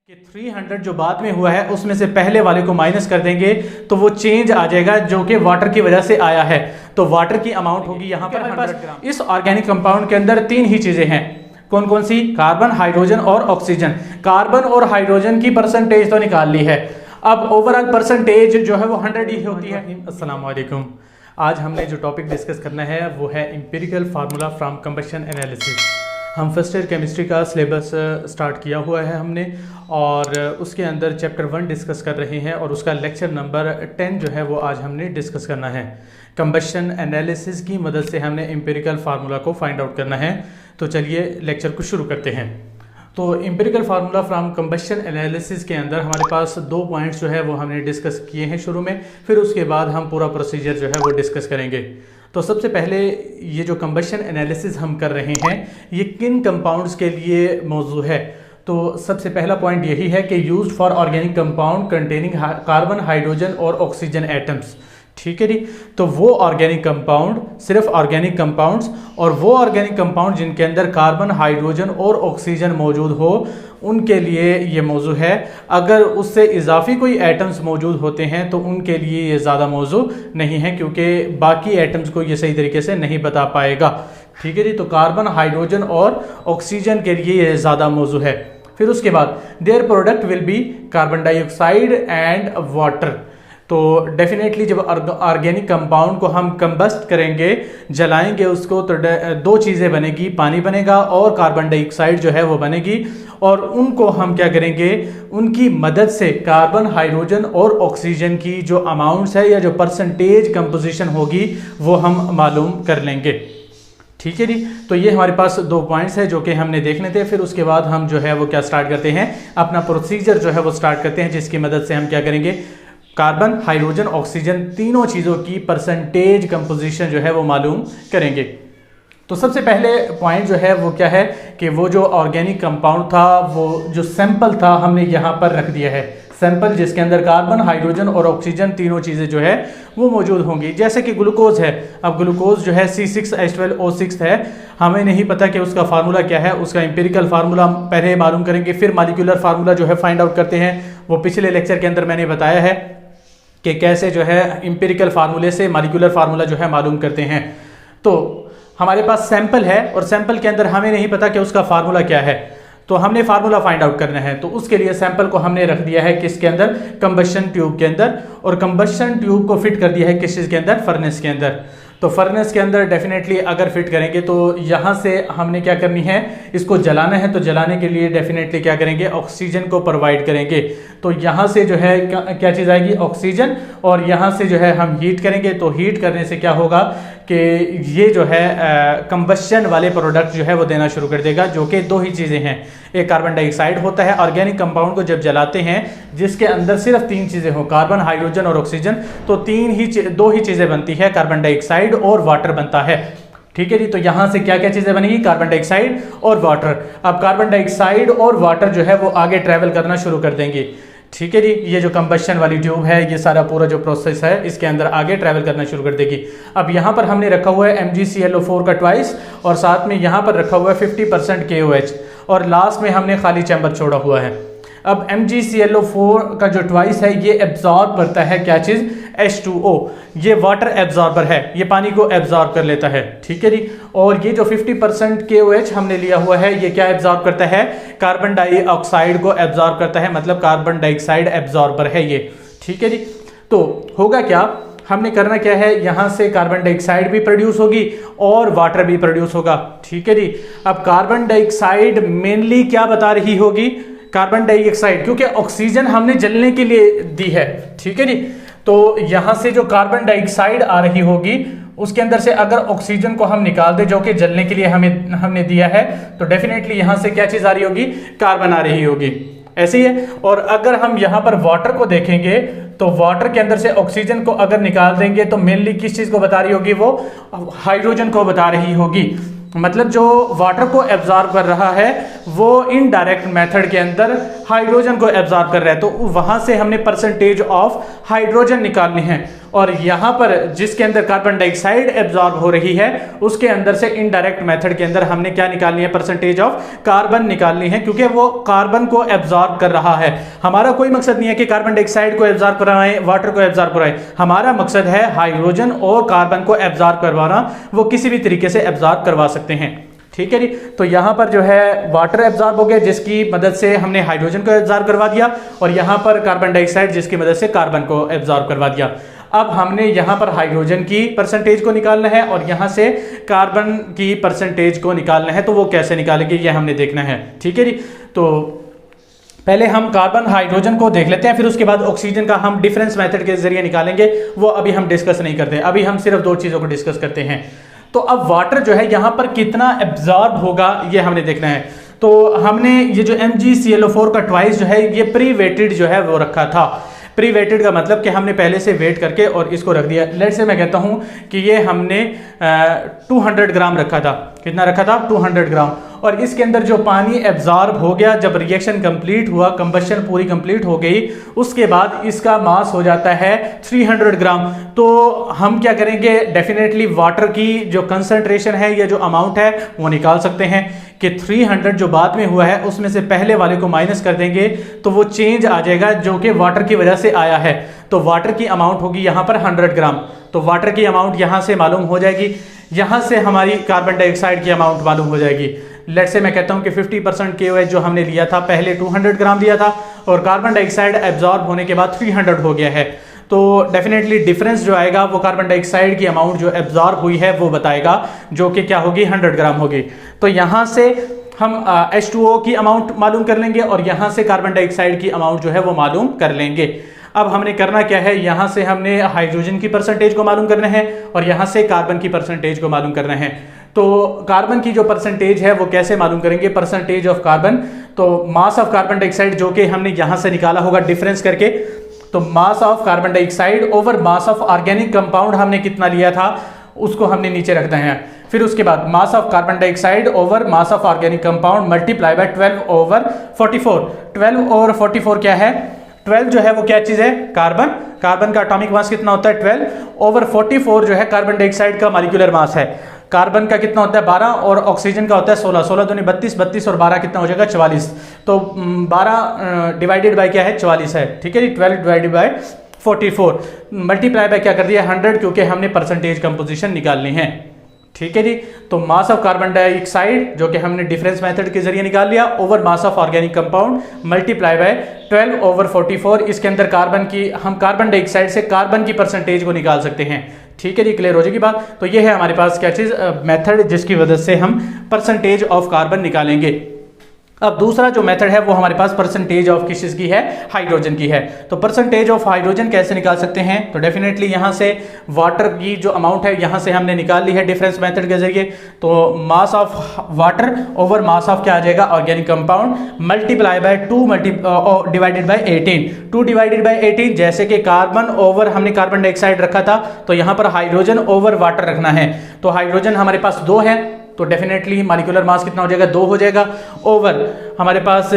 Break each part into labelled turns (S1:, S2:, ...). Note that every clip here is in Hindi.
S1: कि 300 जो बाद में हुआ है उसमें से पहले वाले को माइनस कर देंगे तो वो चेंज आ जाएगा जो कि वाटर की वजह से आया है। तो वाटर की अमाउंट होगी यहाँ पर हमारे पास। इस ऑर्गेनिक कंपाउंड के अंदर तीन ही चीजें हैं। कौन कौन सी? कार्बन, हाइड्रोजन और ऑक्सीजन। कार्बन और हाइड्रोजन की परसेंटेज तो निकाल ली है, अब ओवरऑल परसेंटेज जो है वो 100 ही होती है। अस्सलाम वालेकुम। आज हमने जो टॉपिक डिस्कस करना है वो है empirical formula from combustion analysis. हम फर्स्ट ईयर केमिस्ट्री का सिलेबस स्टार्ट किया हुआ है हमने, और उसके अंदर चैप्टर 1 डिस्कस कर रहे हैं और उसका लेक्चर नंबर 10 जो है वो आज हमने डिस्कस करना है। कंबशन एनालिसिस की मदद से हमने एम्पिरिकल फार्मूला को फाइंड आउट करना है। तो चलिए लेक्चर को शुरू करते हैं। तो empirical formula from combustion analysis के अंदर हमारे पास 2 पॉइंट्स जो है वो हमने डिस्कस किए हैं शुरू में, फिर उसके बाद हम पूरा प्रोसीजर जो है वो डिस्कस करेंगे। तो सबसे पहले ये जो कंबशन एनालिसिस हम कर रहे हैं ये किन कंपाउंड्स के लिए मौजू है? तो सबसे पहला पॉइंट यही है कि used for organic compound containing carbon, hydrogen और ऑक्सीजन एटम्स। ठीक है जी। तो वो ऑर्गेनिक कंपाउंड, सिर्फ ऑर्गेनिक कंपाउंड्स, और वो ऑर्गेनिक कंपाउंड जिनके अंदर कार्बन, हाइड्रोजन और ऑक्सीजन मौजूद हो उनके लिए ये मौजू है। अगर उससे इजाफी कोई एटम्स मौजूद होते हैं तो उनके लिए ये ज़्यादा मौजू नहीं है, क्योंकि बाकी एटम्स को ये सही तरीके से नहीं बता पाएगा। ठीक है जी। तो कार्बन, हाइड्रोजन और ऑक्सीजन के लिए ये ज़्यादा मौजू है। फिर उसके बाद their product will be carbon dioxide and water. तो डेफिनेटली जब ऑर्गेनिक कंपाउंड को हम कंबस्ट करेंगे, जलाएंगे उसको, तो 2 चीज़ें बनेगी, पानी बनेगा और कार्बन डाइऑक्साइड जो है वो बनेगी। और उनको हम क्या करेंगे, उनकी मदद से कार्बन, हाइड्रोजन और ऑक्सीजन की जो अमाउंट्स है या जो परसेंटेज कंपोजिशन होगी वो हम मालूम कर लेंगे। ठीक है जी। तो ये हमारे पास 2 पॉइंट्स हैं जो कि हमने देखने थे। फिर उसके बाद हम जो है वो क्या स्टार्ट करते हैं, अपना प्रोसीजर जो है वो स्टार्ट करते हैं, जिसकी मदद से हम क्या करेंगे, कार्बन, हाइड्रोजन, ऑक्सीजन तीनों चीज़ों की परसेंटेज कंपोजिशन जो है वो मालूम करेंगे। तो सबसे पहले पॉइंट जो है वो क्या है कि वो जो ऑर्गेनिक कंपाउंड था, वो जो सैंपल था हमने यहाँ पर रख दिया है। सैंपल जिसके अंदर कार्बन, हाइड्रोजन और ऑक्सीजन तीनों चीज़ें जो है वो मौजूद होंगी। जैसे कि ग्लूकोज है, अब ग्लूकोज जो है C6H12O6 है, हमें नहीं पता कि उसका फार्मूला क्या है। उसका एम्पिरिकल फार्मूला पहले मालूम करेंगे, फिर मॉलिक्यूलर फार्मूला जो है फाइंड आउट करते हैं। वो पिछले लेक्चर के अंदर मैंने बताया है कि कैसे जो है एम्पिरिकल फार्मूले से मॉलिक्यूलर फार्मूला जो है मालूम करते हैं। तो हमारे पास सैंपल है और सैंपल के अंदर हमें नहीं पता कि उसका फार्मूला क्या है, तो हमने फार्मूला फाइंड आउट करना है। तो उसके लिए सैंपल को हमने रख दिया है किसके अंदर, कंबशन ट्यूब के अंदर, और कंबशन ट्यूब को फिट कर दिया है किस चीज़ के अंदर, फर्नेस के अंदर। तो फर्नेस के अंदर डेफिनेटली अगर फिट करेंगे तो यहाँ से हमने क्या करनी है, इसको जलाना है। तो जलाने के लिए डेफिनेटली क्या करेंगे, ऑक्सीजन को प्रोवाइड करेंगे। तो यहाँ से जो है क्या चीज़ आएगी, ऑक्सीजन, और यहाँ से जो है हम हीट करेंगे। तो हीट करने से क्या होगा कि ये जो है कंबशन वाले प्रोडक्ट जो है वो देना शुरू कर देगा, जो कि 2 ही चीज़ें हैं। एक कार्बन डाइऑक्साइड होता है। ऑर्गेनिक कंपाउंड को जब जलाते हैं जिसके अंदर सिर्फ 3 चीज़ें हो, कार्बन, हाइड्रोजन और ऑक्सीजन, तो 2 ही चीज़ें बनती है, कार्बन डाइऑक्साइड और वाटर बनता है। ठीक है जी। तो यहाँ से क्या क्या चीज़ें बनेगी, कार्बन डाइऑक्साइड और वाटर। अब कार्बन डाइऑक्साइड और वाटर जो है वो आगे ट्रैवल करना शुरू कर देंगे। ठीक है जी। ये जो कंबशन वाली ट्यूब है, ये सारा पूरा जो प्रोसेस है इसके अंदर आगे ट्रैवल करना शुरू कर देगी। अब यहाँ पर हमने रखा हुआ है MgClO4 का ट्वाइस, और साथ में यहाँ पर रखा हुआ है 50% KOH, और लास्ट में हमने खाली चैम्बर छोड़ा हुआ है। अब MgClO4 का जो ट्वाइस है ये एब्जॉर्ब करता है क्या चीज़, H2O। ये वाटर एब्जॉर्बर है, ये पानी को एब्जॉर्ब कर लेता है। ठीक है जी। और ये जो 50% KOH हमने लिया हुआ है ये क्या एब्जॉर्ब करता है, कार्बन डाइऑक्साइड को एब्जॉर्ब करता है, मतलब कार्बन डाइऑक्साइड एब्जॉर्बर है ये। ठीक है जी। तो होगा क्या, हमने करना क्या है, यहाँ से कार्बन डाइऑक्साइड भी प्रोड्यूस होगी और वाटर भी प्रोड्यूस होगा। ठीक है जी। अब कार्बन डाइऑक्साइड मेनली क्या बता रही होगी, कार्बन डाइऑक्साइड, क्योंकि ऑक्सीजन हमने जलने के लिए दी है। ठीक है जी। तो यहाँ से जो कार्बन डाइऑक्साइड आ रही होगी उसके अंदर से अगर ऑक्सीजन को हम निकाल दे जो कि जलने के लिए हमने दिया है, तो डेफिनेटली यहाँ से क्या चीज़ आ रही होगी, कार्बन आ रही होगी। ऐसे ही है। और अगर हम यहाँ पर वाटर को देखेंगे तो वाटर के अंदर से ऑक्सीजन को अगर निकाल देंगे तो मेनली किस चीज़ को बता रही होगी, वो हाइड्रोजन को बता रही होगी। मतलब जो वाटर को एब्जॉर्ब कर रहा है वो इनडायरेक्ट मेथड के अंदर हाइड्रोजन को एब्जॉर्ब कर रहा है। तो वहां से हमने परसेंटेज ऑफ हाइड्रोजन निकालनी है, और यहाँ पर जिसके अंदर कार्बन डाइऑक्साइड एब्जॉर्ब हो रही है उसके अंदर से इनडायरेक्ट मेथड के अंदर हमने क्या निकालनी है, परसेंटेज ऑफ कार्बन निकालनी है, क्योंकि वो कार्बन को एब्जॉर्ब कर रहा है। हमारा कोई मकसद नहीं है कि कार्बन डाइऑक्साइड को एब्जॉर्ब कराएं, वाटर को एब्जॉर्ब कराएं, हमारा मकसद है हाइड्रोजन और कार्बन को एब्जॉर्ब करवाना। वो किसी भी तरीके से एब्जॉर्ब करवा सकते हैं, ठीक है जी। तो यहाँ पर जो है वाटर एब्जॉर्ब हो गया जिसकी मदद से हमने हाइड्रोजन को एब्जॉर्ब करवा दिया, और यहाँ पर कार्बन डाइऑक्साइड जिसकी मदद से कार्बन को एब्जॉर्ब करवा दिया। अब हमने यहाँ पर हाइड्रोजन की परसेंटेज को निकालना है और यहाँ से कार्बन की परसेंटेज को निकालना है। तो वो कैसे निकालेंगे ये हमने देखना है, ठीक है जी। तो पहले हम कार्बन हाइड्रोजन को देख लेते हैं, फिर उसके बाद ऑक्सीजन का हम डिफरेंस मेथड के जरिए निकालेंगे। वो अभी हम डिस्कस नहीं करते, अभी हम सिर्फ दो चीज़ों को डिस्कस करते हैं। तो अब वाटर जो है यहाँ पर कितना एब्जॉर्ब होगा ये हमने देखना है। तो हमने ये जो MgClO4 का ट्वाइस जो है ये प्री वेटेड जो है वो रखा था। प्री वेटेड का मतलब कि हमने पहले से वेट करके और इसको रख दिया। लेट से मैं कहता हूँ कि ये हमने 200 ग्राम रखा था। कितना रखा था? 200 ग्राम। और इसके अंदर जो पानी एब्जॉर्ब हो गया, जब रिएक्शन कंप्लीट हुआ, कंबशन पूरी कंप्लीट हो गई, उसके बाद इसका मास हो जाता है 300 ग्राम। तो हम क्या करेंगे, डेफिनेटली वाटर की जो कंसंट्रेशन है या जो अमाउंट है वो निकाल सकते हैं कि 300 जो बाद में हुआ है उसमें से पहले वाले को माइनस कर देंगे तो वो चेंज आ जाएगा जो कि वाटर की वजह से आया है। तो वाटर की अमाउंट होगी यहाँ पर 100 ग्राम। तो वाटर की अमाउंट यहाँ से मालूम हो जाएगी, यहाँ से हमारी कार्बन डाइऑक्साइड की अमाउंट मालूम हो जाएगी। लेट से मैं कहता हूँ कि 50% KOH जो हमने लिया था, पहले 200 ग्राम लिया था और कार्बन डाइऑक्साइड एब्जॉर्ब होने के बाद 300 हो गया है। तो डेफिनेटली डिफरेंस जो आएगा वो कार्बन डाइऑक्साइड की अमाउंट जो एब्जॉर्ब हुई है वो बताएगा, जो कि क्या होगी, 100 ग्राम होगी। तो यहाँ से हम H2O की अमाउंट मालूम कर लेंगे और यहाँ से कार्बन डाइऑक्साइड की अमाउंट जो है वो मालूम कर लेंगे। अब हमने करना क्या है, यहाँ से हमने हाइड्रोजन की परसेंटेज को मालूम करना है और यहाँ से कार्बन की परसेंटेज को मालूम करना है। तो कार्बन की जो परसेंटेज है वो कैसे मालूम करेंगे, परसेंटेज ऑफ कार्बन। तो मास ऑफ कार्बन डाइऑक्साइड जो कि हमने यहाँ से निकाला होगा डिफरेंस करके, तो mass of carbon dioxide over mass of organic compound हमने कितना लिया था उसको हमने नीचे रखना है। फिर उसके बाद mass of carbon dioxide over mass of organic compound multiply by 12/44। 12 over 44 क्या है, 12 जो है वो क्या चीज है, कार्बन। कार्बन का एटॉमिक मास कितना होता है, 12 ओवर 44 जो है कार्बन डाइऑक्साइड का मॉलिक्यूलर मास है। कार्बन का कितना होता है, 12 और ऑक्सीजन का होता है 16। 16 दूनी 32, 32 और 12 कितना हो जाएगा, 44। तो 12 डिवाइडेड बाय क्या है, 44 है, ठीक है जी। 12 डिवाइडेड बाय 44 मल्टीप्लाई बाय क्या कर दिया, 100, क्योंकि हमने परसेंटेज कंपोजिशन निकालनी है, ठीक है जी। तो मास ऑफ कार्बन डाइऑक्साइड जो कि हमने डिफरेंस मेथड के जरिए निकाल लिया over mass of organic compound multiply by 12 over 44। इसके अंदर कार्बन की, हम कार्बन डाइऑक्साइड से कार्बन की परसेंटेज को निकाल सकते हैं, ठीक है जी। क्लियर हो जाएगी बात। तो ये है हमारे पास क्या चीज, मेथड जिसकी वजह से हम परसेंटेज ऑफ कार्बन निकालेंगे। अब दूसरा जो मेथड है वो हमारे पास परसेंटेज ऑफ किस चीज की है, हाइड्रोजन की है। तो परसेंटेज ऑफ हाइड्रोजन कैसे निकाल सकते हैं, तो डेफिनेटली यहाँ से वाटर की जो अमाउंट है यहाँ से हमने निकाल ली है डिफरेंस मेथड के जरिए। तो mass of water over mass of क्या आ जाएगा, organic compound multiply by 2 divided by 18। 2 divided by 18, जैसे कि कार्बन ओवर हमने कार्बन डाइऑक्साइड रखा था तो यहाँ पर हाइड्रोजन ओवर वाटर रखना है। तो हाइड्रोजन हमारे पास 2 है तो डेफिनेटली मॉलिक्यूलर मास कितना हो जाएगा, 2 हो जाएगा। ओवर हमारे पास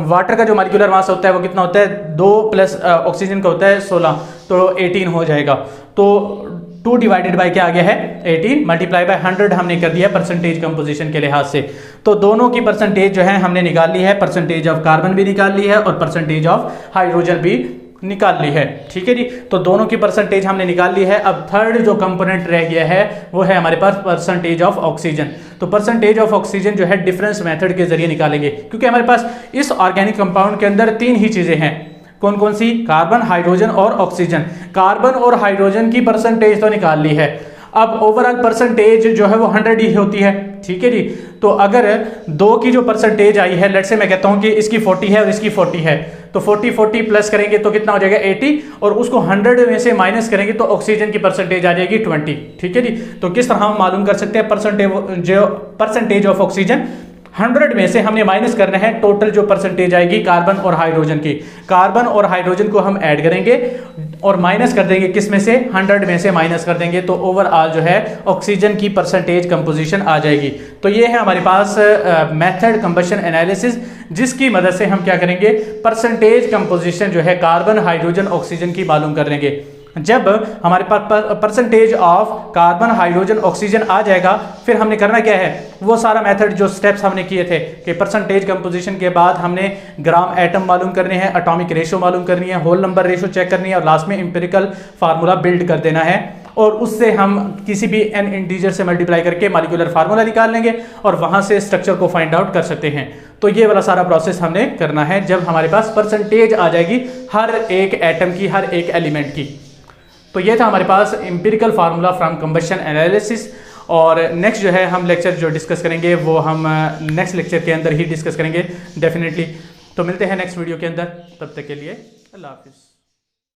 S1: वाटर का जो मॉलिक्यूलर मास होता है वो कितना होता है, 2 प्लस ऑक्सीजन का होता है 16, तो 18 हो जाएगा। तो 2 डिवाइडेड बाय क्या आ गया है, 18 मल्टीप्लाई बाय 100 हमने कर दिया परसेंटेज कंपोजिशन के लिहाज से। तो दोनों की परसेंटेज जो है हमने निकाल ली है, परसेंटेज ऑफ कार्बन भी निकाल ली है और परसेंटेज ऑफ हाइड्रोजन भी निकाल ली है, ठीक है जी। तो दोनों की परसेंटेज हमने निकाल ली है। अब थर्ड जो कंपोनेंट रह गया है वो है हमारे पास परसेंटेज ऑफ ऑक्सीजन। तो परसेंटेज ऑफ ऑक्सीजन जो है डिफरेंस मेथड के जरिए निकालेंगे, क्योंकि हमारे पास इस ऑर्गेनिक कंपाउंड के अंदर 3 ही चीजें हैं। कौन कौन सी, कार्बन, हाइड्रोजन और ऑक्सीजन। कार्बन और हाइड्रोजन की परसेंटेज तो निकाल ली है, अब ओवरऑल परसेंटेज जो है वो 100 ही होती है, ठीक है जी। तो अगर 2 की जो परसेंटेज आई है, लेट से मैं कहता हूं कि इसकी 40 है और इसकी 40 है, तो 40 प्लस करेंगे तो कितना हो जाएगा 80, और उसको 100 में से माइनस करेंगे तो ऑक्सीजन की परसेंटेज आ जाएगी 20, ठीक है जी। तो किस तरह हम मालूम कर सकते हैं परसेंटेज ऑफ ऑक्सीजन, 100 में से हमने माइनस करना है टोटल जो परसेंटेज आएगी कार्बन और हाइड्रोजन की। कार्बन और हाइड्रोजन को हम ऐड करेंगे और माइनस कर देंगे, किस में से, 100 में से माइनस कर देंगे, तो ओवरऑल जो है ऑक्सीजन की परसेंटेज कंपोजिशन आ जाएगी। तो ये है हमारे पास मेथड कंबशन एनालिसिस, जिसकी मदद से हम क्या करेंगे, परसेंटेज कंपोजिशन जो है कार्बन, हाइड्रोजन, ऑक्सीजन की मालूम कर लेंगे। जब हमारे पास percentage of carbon hydrogen oxygen आ जाएगा, फिर हमने करना क्या है, वो सारा मेथड जो स्टेप्स हमने किए थे कि परसेंटेज कंपोजिशन के बाद हमने ग्राम एटम मालूम करने हैं, एटॉमिक रेशो मालूम करनी है, होल नंबर रेशो चेक करनी है और लास्ट में इंपेरिकल फार्मूला बिल्ड कर देना है और उससे हम किसी भी n इंटीजर से मल्टीप्लाई करके मॉलिक्यूलर फार्मूला निकाल लेंगे और वहां से स्ट्रक्चर को फाइंड आउट कर सकते हैं। तो ये वाला सारा प्रोसेस हमने करना है जब हमारे पास परसेंटेज आ जाएगी हर एक एटम की, हर एक एलिमेंट की। तो ये था हमारे पास empirical formula from combustion analysis. और नेक्स्ट जो है हम लेक्चर जो डिस्कस करेंगे वो हम नेक्स्ट लेक्चर के अंदर ही डिस्कस करेंगे डेफिनेटली। तो मिलते हैं नेक्स्ट वीडियो के अंदर, तब तक के लिए अल्लाह हाफिज़।